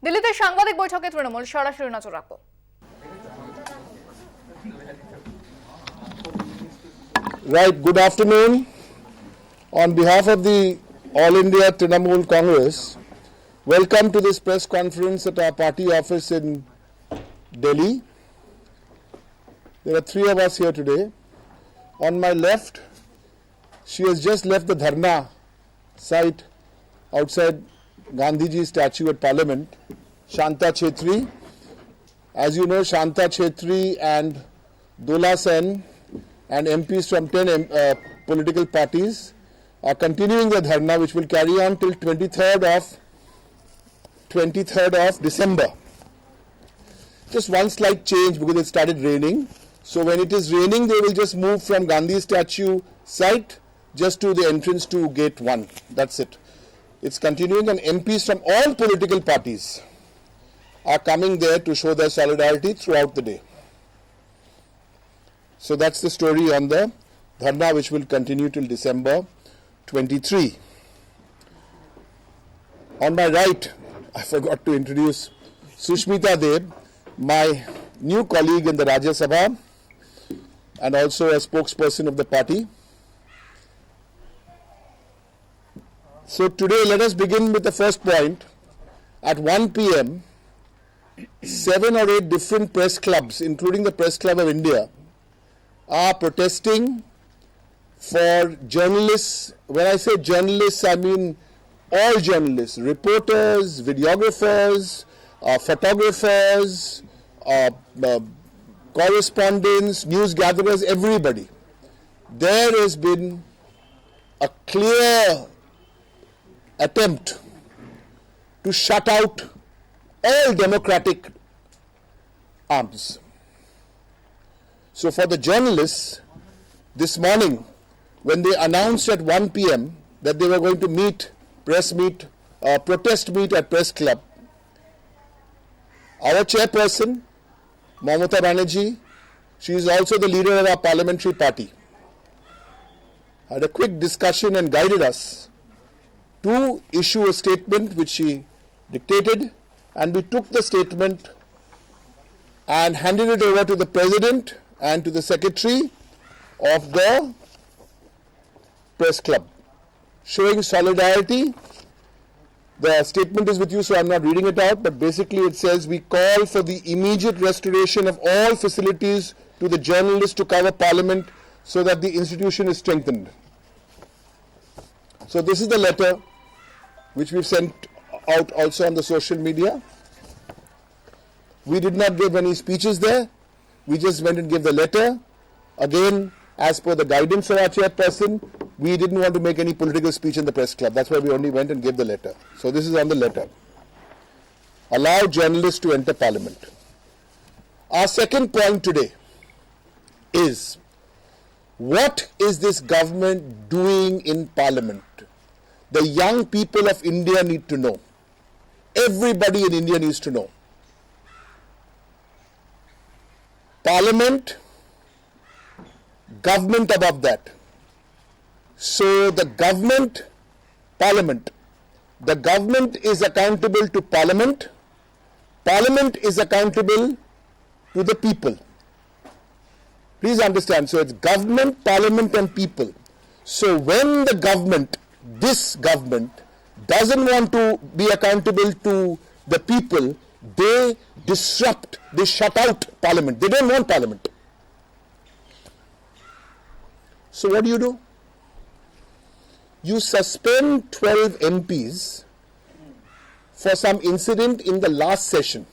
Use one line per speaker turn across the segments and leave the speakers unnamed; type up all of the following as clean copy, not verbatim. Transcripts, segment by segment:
দিল্লিতে সাংবাদিক বৈঠকে তৃণমূল, সরাসরি নজর রাখবো।
Right, good afternoon. On behalf of the All India Trinamool Congress, welcome to this press conference at our party office in Delhi. There are three of us here today. On my left, she has just left the Dharna site outside Gandhiji statue at Parliament, Shanta Chetri. As you know, Shanta Chetri and Dola Sen and MPs from 10 political parties are continuing the dharna, which will carry on till 23rd of December. Just one slight change because it started raining. So when it is raining, they will just move from Gandhi statue site just to the entrance to gate 1. That's it. It's continuing, and MPs from all political parties are coming there to show their solidarity throughout the day. So that's the story on the dharna, which will continue till December 23. On my right, I forgot to introduce Sushmita Deb, my new colleague in the Rajya Sabha and also a spokesperson of the party. So today, let us begin with the first point. At 1 p.m., 7 or 8 different press clubs, including the Press Club of India, are protesting for journalists. When I say journalists, I mean all journalists, reporters, videographers, photographers, correspondents, news gatherers, everybody. There has been a clear attempt to shut out all democratic arms. So for the journalists, this morning, when they announced at 1 p.m. that they were going to protest meet at Press Club, our chairperson, Mamata Banerjee, she is also the leader of our parliamentary party, had a quick discussion and guided us to issue a statement which she dictated, and we took the statement and handed it over to the President and to the Secretary of the Press Club, showing solidarity. The statement is with you, so I'm not reading it out, but basically it says, we call for the immediate restoration of all facilities to the journalists to cover Parliament so that the institution is strengthened. So this is the letter which we've sent out also on the social media. We did not give any speeches there. We just went and gave the letter. Again, as per the guidance of our chairperson, we didn't want to make any political speech in the Press Club. That's why we only went and gave the letter. So this is on the letter. Allow journalists to enter Parliament. Our second point today is, what is this government doing in Parliament? The young people of India need to know. Everybody in India needs to know. Parliament, government above that. So the Parliament, the government is accountable to Parliament, Parliament is accountable to the people. Please understand, so it's government, Parliament and people. So when the government, this government, doesn't want to be accountable to the people, they disrupt, they shut out Parliament. They don't want Parliament. So what do? You suspend 12 MPs for some incident in the last session.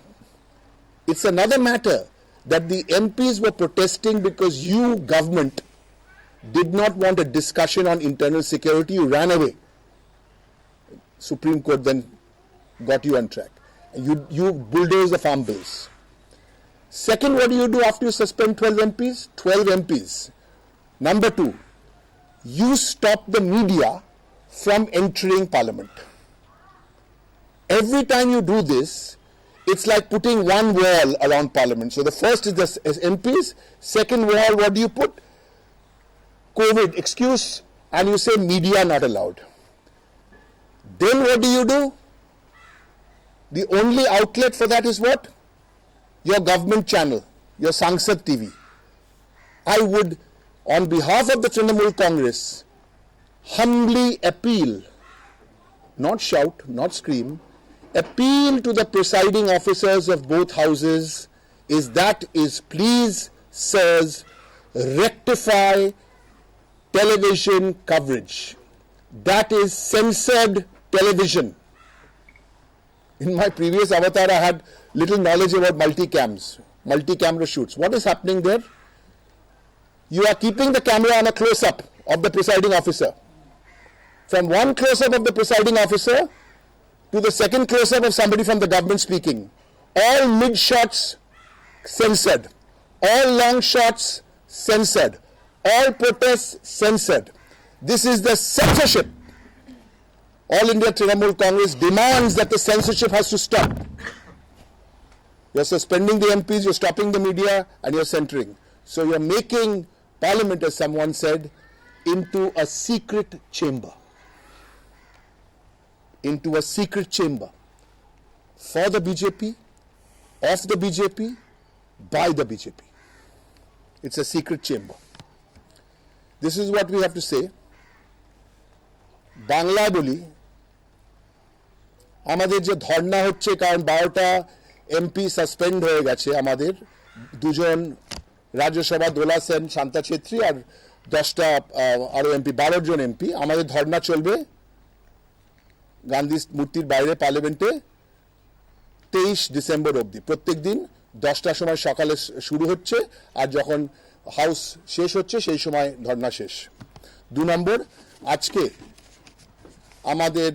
It's another matter that the MPs were protesting because you, government, did not want a discussion on internal security. You ran away. Supreme Court then got you on track. You bulldoze the farm bills. Second, what do after you suspend 12 MPs? 12 MPs. Number 2, you stop the media from entering Parliament. Every time you do this, it's like putting one wall around Parliament. So the first is the MPs. Second wall, what do you put? COVID excuse, and you say media not allowed. Then what do? The only outlet for that is what? Your government channel, your Sangsad TV. I would, on behalf of the Trinamool Congress, humbly appeal, not shout, not scream, appeal to the presiding officers of both houses is please, sirs, rectify television coverage. That is censored television. In my previous avatar, I had little knowledge about multi-camera shoots. What is happening there? You are keeping the camera on a close-up of the presiding officer. From one close-up of the presiding officer to the second close-up of somebody from the government speaking. All mid-shots censored. All long shots censored. All protests censored. This is the censorship. All India Trinamool Congress demands that the censorship has to stop. You're suspending the MPs, you're stopping the media, and you're censoring. So you're making Parliament, as someone said, into a secret chamber. Into a secret chamber. For the BJP, of the BJP, by the BJP. It's a secret chamber. This is what we have to say. বাংলায় বলি, আমাদের যে ধর্ণা হচ্ছে কারণ 12টা MP suspend হয়ে গেছে, আমাদের দুজন রাজ্যসভা দোলা সেন, শান্তা ছেত্রী আর 10টা আরো এমপি, 12 জন এমপি, আমাদের ধর্ণা চলবে গান্ধী মূর্তির বাইরে পার্লামেন্টে 23 ডিসেম্বর অবধি। প্রত্যেক দিন 10টার সময় সকালে শুরু হচ্ছে, আর যখন হাউস শেষ হচ্ছে সেই সময় ধর্ণা শেষ। 2 নম্বর, আজকে আমাদের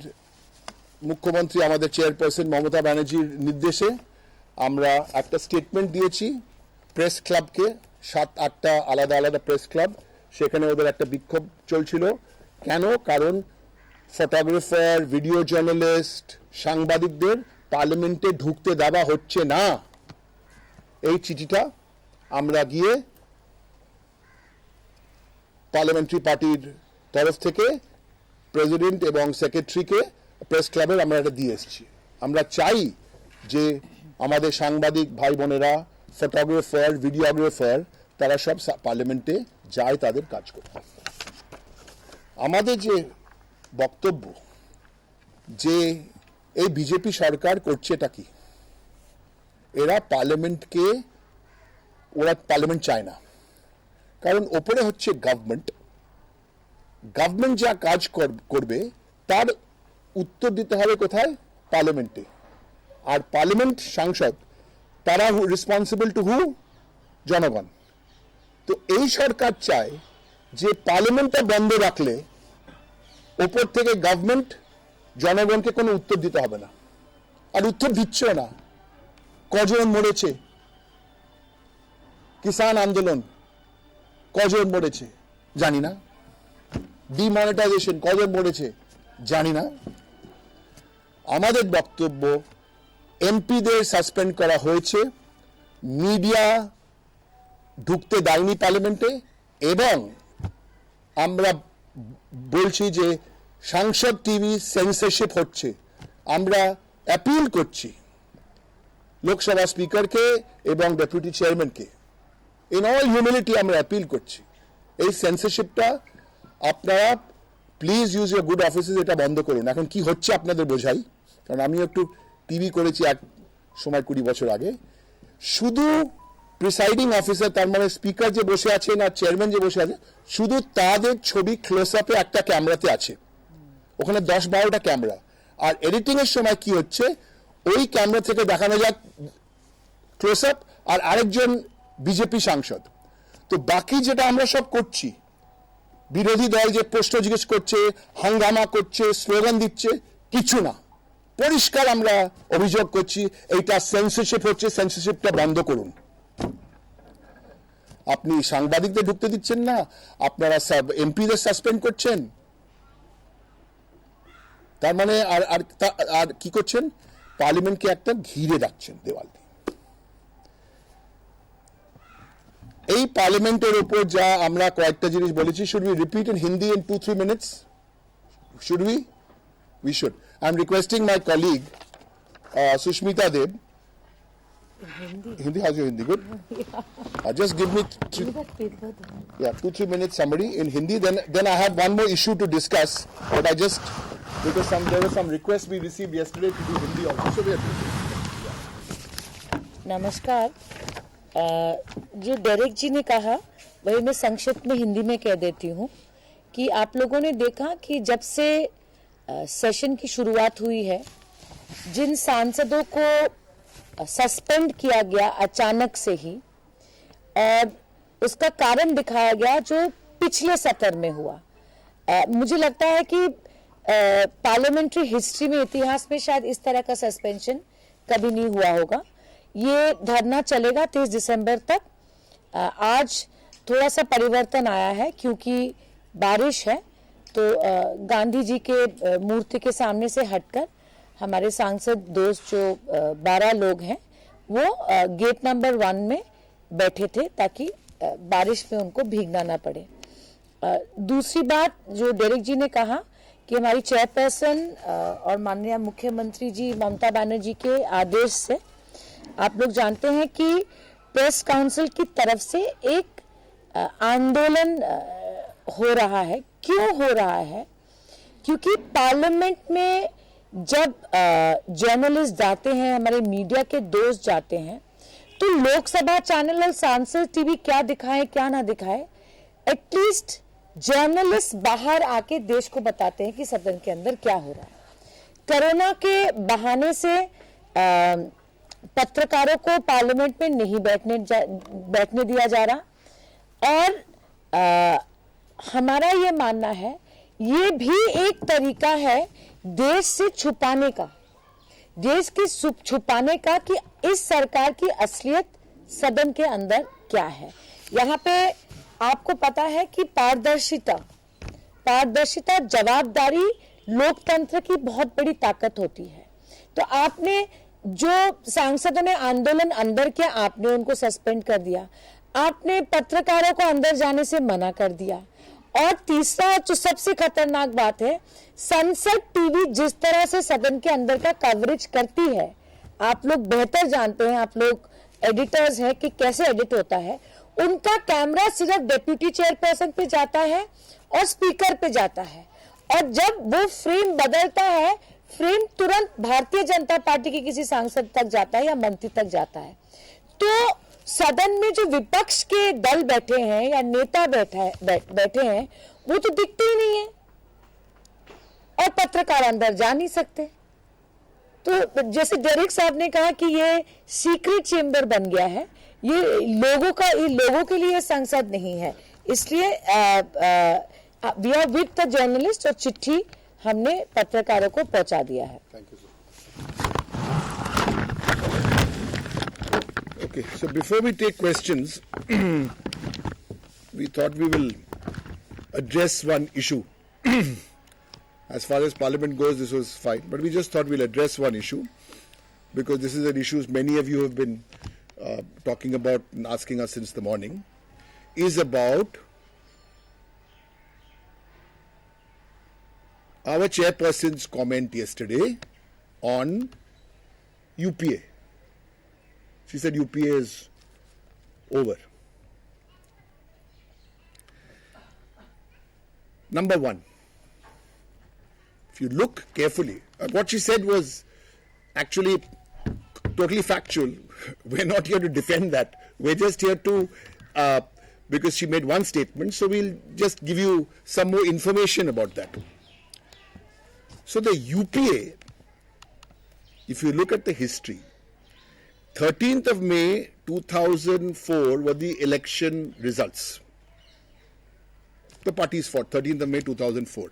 মুখ্যমন্ত্রী, আমাদের চেয়ারপারসন মমতা ব্যানার্জির নির্দেশে আমরা একটা স্টেটমেন্ট দিয়েছি প্রেস ক্লাবকে, 7-8টা আলাদা আলাদা প্রেস ক্লাব, সেখানে ওদের একটা বিক্ষোভ চলছিল। কেন? কারণ ফটোগ্রাফার, ভিডিও জার্নালিস্ট, সাংবাদিকদের পার্লামেন্টে ঢুকতে দেওয়া হচ্ছে না। এই চিঠিটা আমরা গিয়ে পার্লামেন্টারি পার্টির তরফ থেকে প্রেসিডেন্ট এবং সেক্রেটারিকে প্রেস ক্লাবের আমরা এটা দিয়ে এসেছি। আমরা চাই যে আমাদের সাংবাদিক ভাই বোনেরা, ফটোগ্রাফার, ভিডিওগ্রাফার, তারা সব পার্লামেন্টে যায় তাদের কাজ করতে। আমাদের যে বক্তব্য যে এই বিজেপি সরকার করছে এটা কি, এরা পার্লামেন্টকে, ওরা পার্লামেন্ট চায় না, কারণ ওপরে হচ্ছে গভর্নমেন্ট, গভর্নমেন্ট যা কাজ করবে তার উত্তর দিতে হবে কোথায়? পার্লামেন্টে। আর পার্লামেন্ট সাংসদ তারা রেসপন্সিবল টু হু? জনগণ। তো এই সরকার চায় যে পার্লামেন্টটা বন্ধ রাখলে ওপর থেকে গভর্নমেন্ট জনগণকে কোনো উত্তর দিতে হবে না, আর উত্তর দিচ্ছে না। কজন মরেছে কিষাণ আন্দোলন, কজন মরেছে জানি না। ডিমনিটাইজেশন কজন মরেছে জানি না। আমাদের বক্তব্য, এমপিদের সাসপেন্ড করা হয়েছে, মিডিয়া ঢুকতে দেয়নি পার্লামেন্টে, এবং আমরা বলছি যে সাংসদ টিভি সেন্সরশিপ হচ্ছে। আমরা অ্যাপিল করছি লোকসভা স্পিকারকে এবং ডেপুটি চেয়ারম্যানকে, ইন অল হিউমিলিটি আমরা অ্যাপিল করছি, এই সেন্সরশিপটা আপনারা please use your good offices, এটা বন্ধ করুন। এখন কি হচ্ছে আপনাদের বোঝাই, কারণ আমি একটু টিভি করেছি এক সময় 20 বছর আগে। শুধু প্রিসাইডিং অফিসার, তার মানে স্পিকার যে বসে আছেন আর চেয়ারম্যান যে বসে আছে, শুধু তাদের ছবি ক্লোজ আপে একটা ক্যামেরাতে আছে, ওখানে 10-12টা ক্যামেরা। আর এডিটিং এর সময় কি হচ্ছে, ওই ক্যামেরা থেকে দেখানো যাক ক্লোজ আপ আর আরেকজন বিজেপি সাংসদ। তো বাকি যেটা আমরা সব করছি, বিরোধী দল যে প্রশ্ন জিজ্ঞেস করছে, হাঙ্গামা করছে, স্লোগান দিচ্ছে, কিছু না। পরিষ্কার আমরা অভিযোগ করছি এইটা সেন্সরশিপ হচ্ছে, সেন্সরশিপটা বন্ধ করুন। আপনি সাংবাদিকদের ঢুকতে দিচ্ছেন না, আপনারা এমপিদের সাসপেন্ড করছেন, তার মানে আর কি করছেন? পার্লামেন্টকে একটা ঘিরে রাখছেন দেওয়াল দিয়ে। এই পার্লামেন্টের উপর যা আমরা কয়েকটা জিনিস বলেছি, should we repeat in Hindi in 2-3 minutes? Should we? We should. I'm requesting my colleague Sushmita Deb. Hindi, how's your Hindi? Good? Just give me 2-3 minutes summary in Hindi. Then I have one more issue to discuss. But I just, because there were some requests we received yesterday to do Hindi also. So we are
नमस्कार। जो Derek जी ने कहा वही मैं संक्षिप्त में हिंदी में कह देती हूँ कि आप लोगों ने देखा कि जब से सेशन की शुरुआत हुई है, जिन सांसदों को सस्पेंड किया गया अचानक से ही, और उसका कारण दिखाया गया जो पिछले सत्र में हुआ। मुझे लगता है कि पार्लियामेंट्री हिस्ट्री में, इतिहास में शायद इस तरह का सस्पेंशन कभी नहीं हुआ होगा। ये धरना चलेगा 30 दिसंबर तक। आज थोड़ा सा परिवर्तन आया है क्योंकि बारिश है, तो गांधी जी के मूर्ति के सामने से हटकर हमारे सांसद दोस्त जो 12 लोग हैं वो गेट नंबर 1 में बैठे थे ताकि बारिश में उनको भीगना ना पड़े। दूसरी बात जो डेरेक जी ने कहा कि हमारी चेयरपर्सन और माननीय मुख्यमंत्री जी ममता बनर्जी के आदेश से आप लोग जानते हैं कि प्रेस काउंसिल की तरफ से एक आंदोलन हो रहा है। क्यों हो रहा है? क्योंकि पार्लियामेंट में जब जर्नलिस्ट जाते हैं, हमारे मीडिया के दोस्त जाते हैं, तो लोकसभा चैनल और सांसद टीवी क्या दिखाए क्या ना दिखाए, एटलीस्ट जर्नलिस्ट बाहर आके देश को बताते हैं कि सदन के अंदर क्या हो रहा है। कोरोना के बहाने से पत्रकारों को पार्लियामेंट में नहीं बैठने दिया जा रहा, और हमारा ये मानना है ये भी एक तरीका है देश से छुपाने का, देश की छुपाने का कि इस सरकार की असलियत सदन के अंदर क्या है। यहाँ पे आपको पता है कि पारदर्शिता, जवाबदारी लोकतंत्र की बहुत बड़ी ताकत होती है। तो आपने जो सांसदों ने आंदोलन अंदर किया, आपने उनको सस्पेंड कर दिया, आपने पत्रकारों को अंदर जाने से मना कर दिया, और तीसरा जो सबसे खतरनाक बात है, संसद टीवी जिस तरह से सदन के अंदर का कवरेज करती है, आप लोग बेहतर जानते हैं, आप लोग एडिटर्स हैं कि कैसे एडिट होता है। उनका कैमरा सिर्फ डेप्यूटी चेयरपर्सन पे जाता है और स्पीकर पे जाता है, और जब वो फ्रेम बदलता है, फ्रेम तुरंत भारतीय जनता पार्टी के किसी सांसद तक जाता है या मंत्री तक जाता है। तो सदन में जो विपक्ष के दल बैठे हैं या नेता बैठे हैं वो तो दिखते ही नहीं है, और पत्रकार अंदर जा नहीं सकते। तो जैसे डेरेक साहब ने कहा कि ये सीक्रेट चेंबर बन गया है, ये लोगों के लिए संसद नहीं है। इसलिए we are with the journalist, और चिट्ठी हमने पत्रकारों को पहुंचा दिया है।
Okay, so before we take questions, we thought we will address one issue. As far as Parliament goes, this was fine, but we just thought we'll address one issue because this is an issue many of you have been talking about and asking us since the morning, is about our chairperson's comment yesterday on UPA. She said UPA is over. Number one, if you look carefully, what she said was actually totally factual. We're not here to defend that. We're just here to, because she made one statement, so we'll just give you some more information about that. So the UPA, if you look at the history, 13th of May 2004 were the election results. The parties fought, 13th of May 2004.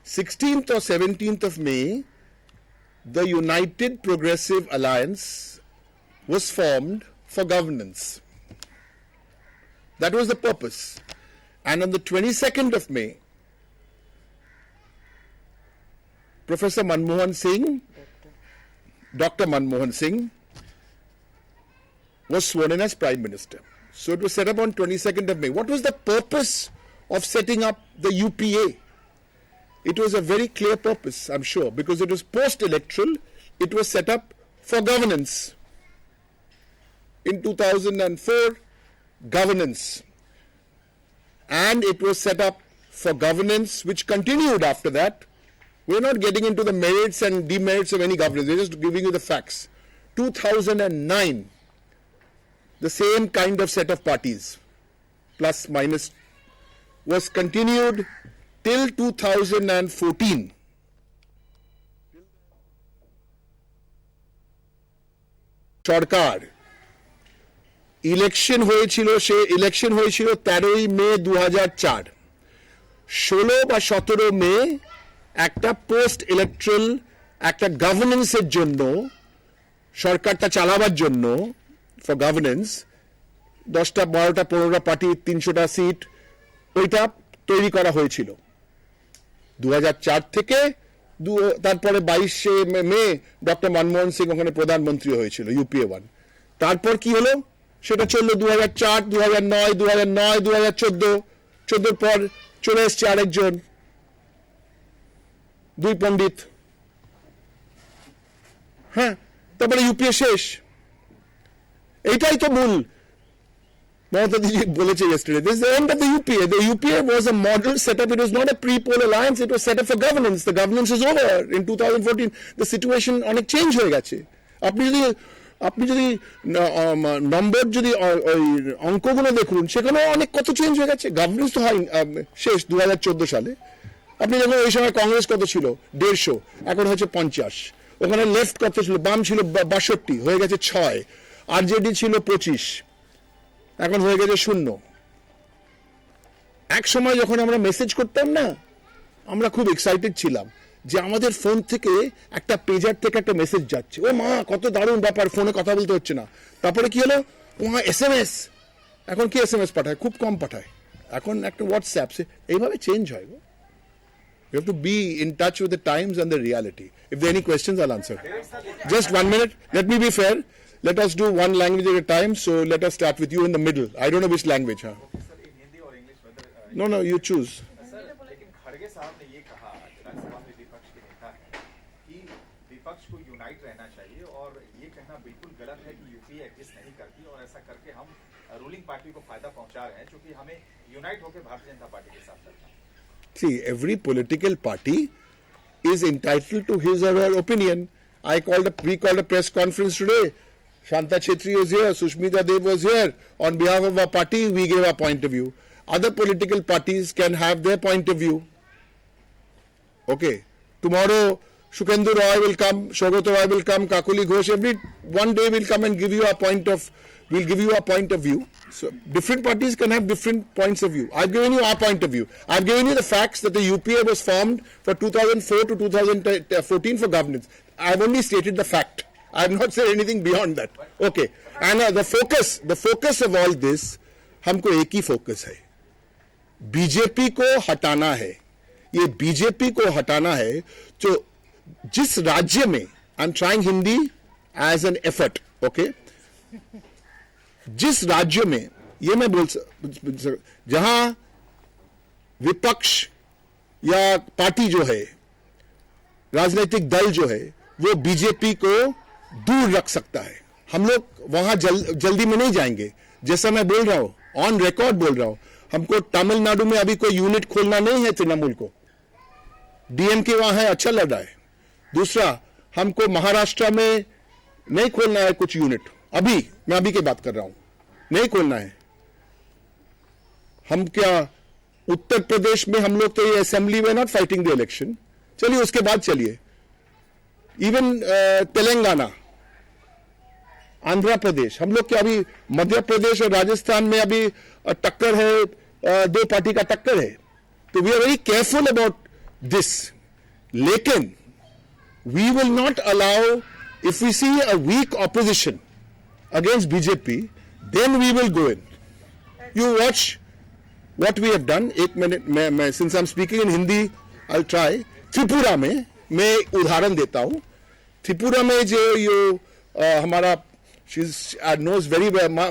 16th or 17th of May, the United Progressive Alliance was formed for governance. That was the purpose. And on the 22nd of May, Professor Manmohan Singh, Dr. Manmohan Singh, was sworn in as Prime Minister. So it was set up on 22nd of May. What was the purpose of setting up the UPA? It was a very clear purpose, I'm sure, because it was post-electoral. it was set up for governance. In 2004, governance. And it was set up for governance, which continued after that. We're not getting into the merits and demerits of any governance. We're just giving you the facts. 2009, the same kind of set of parties, plus minus, was continued till 2014. Sarkar election হয়েছিল, সে election হয়েছিল 13ই মে 2004। 16 বা 17 মে একটা post electoral একটা গভর্নেন্সের জন্য, সরকারটা চালাবার জন্য, for governance 10টা 12টা 15টা পার্টি 300টা সিট, ওইটা তৈরি করা হয়েছিল 2004 থেকে। তারপরে 22শে মে ডক্টর মনমোহন সিং ওখানে প্রধানমন্ত্রী হয়েছিল, UPA 1। তারপর কি হলো, সেটা চললো 2004, 2009, 2009, 2014। 14 পর চলে এসছে আরেকজন, দুই পণ্ডিত, হ্যাঁ, তারপরে UPA শেষ। এইটাই তো মূল Mamata Diji বলেছে yesterday. This is the end of the UPA. The UPA was a model setup. It was not a pre-poll alliance. It was set up for governance. The governance is over. In 2014, the situation অনেক change হয়ে গেছে। আপনি যদি নম্বর যদি অঙ্কগুলো দেখুন, সেখানে অনেক কত চেঞ্জ হয়ে গেছে। গভর্নেন্স তো হয় শেষ 2014 সালে। আপনি যখন ওই সময় কংগ্রেস কত ছিল, 150, এখন হচ্ছে 50। ওখানে লেফট কত ছিল, বাম ছিল 62, হয়ে গেছে 6। RJD ছিল 25, এখন হয়ে গেছে 0। এক সময় যখন আমরা মেসেজ করতাম না, আমরা খুব এক্সাইটেড ছিলাম যে আমাদের ফোন থেকে একটা পেজার থেকে একটা মেসেজ যাচ্ছে, ও মা কত দারুণ ব্যাপার, ফোনে কথা বলতে হচ্ছে না। তারপরে কি হলো, SMS। এখন কি SMS পাঠায়, খুব কম পাঠায়, এখন একটা হোয়াটসঅ্যাপ। এইভাবে চেঞ্জ হয়। You have to be in touch with the times and the reality. If there are any questions, I'll answer. Just 1 minute. Let me be fair. Let us do one language at a time. So let us start with you in the middle. I don't know which language. Huh?
Okay, sir, in Hindi or English, whether
No, you choose.
Sir, लेकिन खड़गे साहब ने ये कहा, राज्यसभा में विपक्ष के नेता हैं, कि विपक्ष को यूनाइट रहना चाहिए, और ये कहना बिल्कुल गलत है कि UPA एग्जिस्ट नहीं करती, और ऐसा करके हम रूलिंग पार्टी को फायदा पहुंचा रहे हैं, क्योंकि हमें यूनाइट होकर भारतीय जनता पार्टी के साथ चलना है।
See, every political party is entitled to his or her opinion. We called a press conference today. Shanta Chetri was here, Sushmita Dev was here. On behalf of our party, we gave our point of view. Other political parties can have their point of view. Okay. Tomorrow, Shukhendu Roy will come, Shogat Roy will come, Kakuli Ghosh. One day we'll come and give you our point of view. So different parties can have different points of view. I've given you our point of view. I've given you the facts that the UPA was formed for 2004 to 2014 for governance. I've only stated the fact. I have not said anything beyond that. Okay. And the focus of all this, हमको एक ही focus है, BJP को हटाना है। ये BJP को हटाना है। तो जिस राज्य में, I am trying Hindi as an effort, okay, जिस राज्य में, ये मैं जहां विपक्ष या पार्टी जो है, राजनीतिक दल जो है, वो बीजेपी को दूर रख सकता है, हम लोग वहां जल्दी में नहीं जाएंगे। जैसा मैं बोल रहा हूं, ऑन रिकॉर्ड बोल रहा हूं, हमको तमिलनाडु में अभी कोई यूनिट खोलना नहीं है तृणमूल को। DMK वहां है, अच्छा लग रहा है। दूसरा, हमको महाराष्ट्र में नहीं खोलना है कुछ यूनिट, मैं अभी की बात कर रहा हूं, नहीं खोलना है। हम क्या उत्तर प्रदेश में, हम लोग तो ये असेंबली में नॉट फाइटिंग द इलेक्शन, चलिए उसके बाद चलिए। इवन तेलंगाना, आंध्र प्रदेश, हम लोग क्या अभी मध्य प्रदेश और राजस्थान में अभी टक्कर है, 2 पार्टी का टक्कर है। तो we are very careful about this, लेकिन we will not allow, if we see a weak opposition against BJP, then we will go in. You watch what we have done. एक मिनट, मैं since I'm speaking in Hindi, I'll try. Tripura में मैं उदाहरण देता हूँ। त्रिपुरा में जो हमारा, she knows very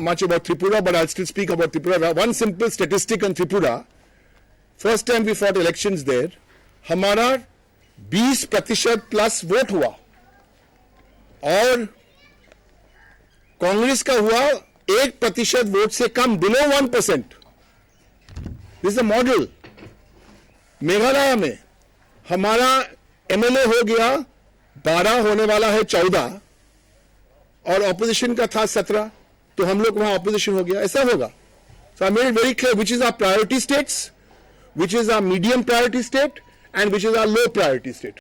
much about Tripura, but I'll still speak about Tripura. One simple statistic on Tripura. First time we fought elections there, हमारा 20% प्लस वोट हुआ। और कांग्रेस का हुआ 1% वोट से कम, below 1%. This a model. Meghalaya में हमारा एमएलए हो गया 12, होने वाला है 14, और ऑपोजिशन का था 17, तो हम लोग वहां ऑपोजिशन हो गया. ऐसा होगा. So I made it very clear which is our priority states, which is our medium priority state, and which is our low priority state.